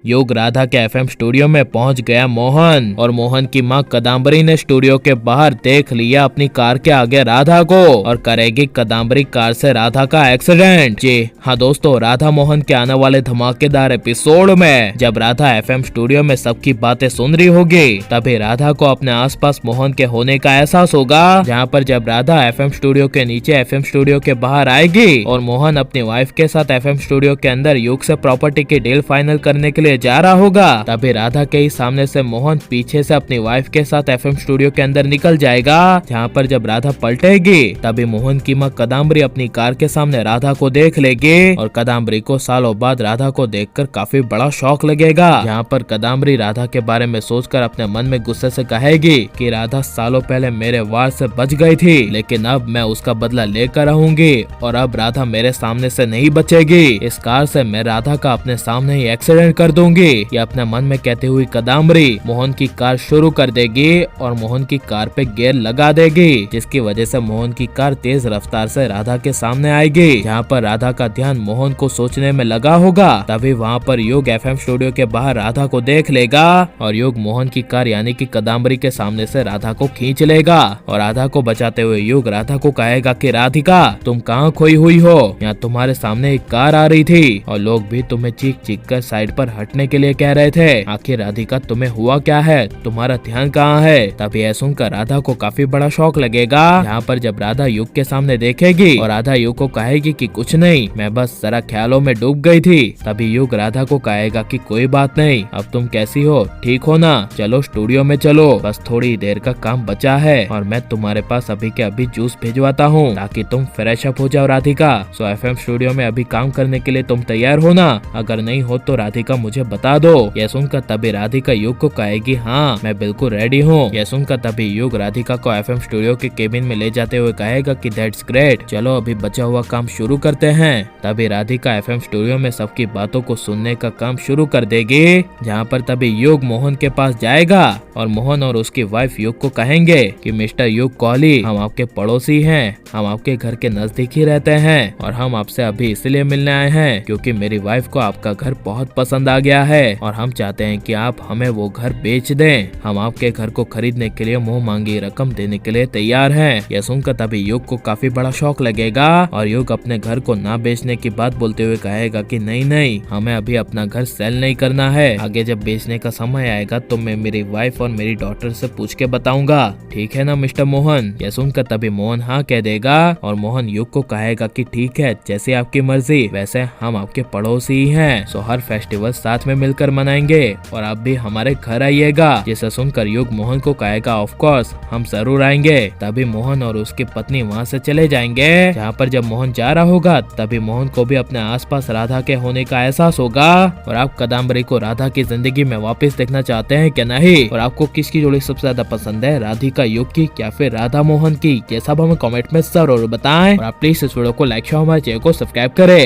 युग राधा के FM studio में पहुंच गया मोहन, और मोहन की मां कदम्बरी ने स्टूडियो के बाहर देख लिया अपनी कार के आगे राधा को, और करेगी कदम्बरी कार से राधा का एक्सीडेंट। जी हाँ दोस्तों, राधा मोहन के आने वाले धमाकेदार एपिसोड में जब राधा एफएम स्टूडियो में सबकी बातें सुन रही होगी, तभी राधा को अपने आसपास मोहन के होने का एहसास होगा। जहाँ पर जब राधा एफएम स्टूडियो के नीचे एफएम स्टूडियो के बाहर आएगी और मोहन अपनी वाइफ के साथ एफएम स्टूडियो के अंदर युग से प्रॉपर्टी की डील फाइनल करने के लिए जा रहा होगा, तभी राधा के ही सामने से मोहन पीछे से अपनी वाइफ के साथ एफएम स्टूडियो के अंदर निकल जाएगा। जहाँ पर जब राधा पलटेगी, तभी मोहन की मां कदम्बरी अपनी कार के सामने राधा को देख लेगी, और कदम्बरी को सालों बाद राधा को देखकर काफी बड़ा शौक लगेगा। यहाँ पर कदम्बरी राधा के बारे में सोचकर अपने मन में गुस्से से कहेगी कि राधा सालों पहले मेरे वार से बच गई थी, लेकिन अब मैं उसका बदला लेकर आऊंगी, और अब राधा मेरे सामने से नहीं बचेगी। इस कार से मैं राधा का अपने सामने ही एक्सीडेंट कर दूंगी। ये अपने मन में कहते हुए कदम्बरी मोहन की कार शुरू कर देगी और मोहन की कार पे गियर लगा देगी, जिसकी वजह से मोहन की कार तेज रफ्तार से राधा के सामने आएगी। जहाँ पर राधा का ध्यान मोहन को सोचने में लगा होगा, तभी वहाँ पर युग एफएम स्टूडियो के बाहर राधा को देख लेगा, और युग मोहन की कार यानी कि कदम्बरी के सामने से राधा को खींच लेगा, और राधा को बचाते हुए युग राधा को कहेगा कि राधिका तुम कहाँ खोई हुई हो, यहाँ तुम्हारे सामने एक कार आ रही थी और लोग भी तुम्हें चीख चीख कर साइड पर हटने के लिए कह रहे थे। आखिर राधिका तुम्हें हुआ क्या है, तुम्हारा ध्यान कहाँ है। तभी यह सुनकर राधा को काफी बड़ा शौक लगेगा। यहाँ पर जब राधा युग के सामने देखेगी और राधा युग को कहेगी कि कुछ नहीं, मैं बस जरा ख्यालों में डूब गई थी, तभी युग राधा को कहेगा कि कोई बात नहीं, अब तुम कैसी हो, ठीक हो ना, चलो स्टूडियो में चलो, बस थोड़ी देर का काम बचा है और मैं तुम्हारे पास अभी के अभी जूस भिजवाता हूँ ताकि तुम फ्रेश अप हो जाओ राधिका। सो एफएम स्टूडियो में अभी काम करने के लिए तुम तैयार हो ना, अगर नहीं हो तो राधिका मुझे बता दो। यह सुनकर तभी राधिका युग को कहेगी हाँ मैं बिल्कुल रेडी हूँ। यह सुनकर तभी युग राधिका को एफएम स्टूडियो के केबिन में ले जाते हुए कहेगा कि दैट्स ग्रेट, चलो अभी बचा हुआ काम शुरू करते हैं। तभी राधिका एफएम स्टूडियो में सबकी बातों को सुनने का काम शुरू कर देगी। जहाँ पर तभी युग मोहन के पास जाएगा और मोहन और उसकी वाइफ युग को कहेंगे कि मिस्टर युग कोहली, हम आपके पड़ोसी हैं, हम आपके घर के नजदीक ही रहते हैं और हम आपसे अभी इसलिए मिलने आए हैं क्योंकि मेरी वाइफ को आपका घर बहुत पसंद आ गया है और हम चाहते हैं कि आप हमें वो घर बेच दें। हम आपके घर को खरीदने के लिए मुंह मांगी रकम देने के लिए तैयार हैं। यह सुनकर तभी युग को काफी बड़ा शौक लगेगा और युग अपने घर को ना बेचने की बात बोलते हुए कहेगा कि नहीं नहीं, हमें अभी अपना घर सेल नहीं करना है, आगे जब बेचने का समय आएगा तो मैं मेरी वाइफ और मेरी डॉटर से पूछ के बताऊंगा, ठीक है ना मिस्टर मोहन। यह सुनकर तभी मोहन हाँ कह देगा और मोहन युग को कहेगा कि ठीक है, जैसे आपकी मर्जी, वैसे हम आपके पड़ोसी ही हैं, सो हर फेस्टिवल साथ में मिलकर मनाएंगे और आप भी हमारे घर आइएगा। जिसे सुनकर युग मोहन को कहेगा ऑफ कोर्स हम जरूर आएंगे। तभी मोहन और उसकी पत्नी वहाँ से चले जाएंगे। जहाँ पर जब मोहन जा रहा होगा तभी मोहन को भी अपने आसपास राधा के होने का एहसास होगा। और आप कदम्बरी को राधा की जिंदगी में वापस देखना चाहते हैं क्या नहीं, और आपको किसकी जोड़ी सबसे ज्यादा पसंद है, राधिका युग की या फिर राधा मोहन की, ये सब हमें कमेंट में जरूर बताएं। और आप प्लीज इस वीडियो को लाइक शेयर हमारे चैनल को सब्सक्राइब करें।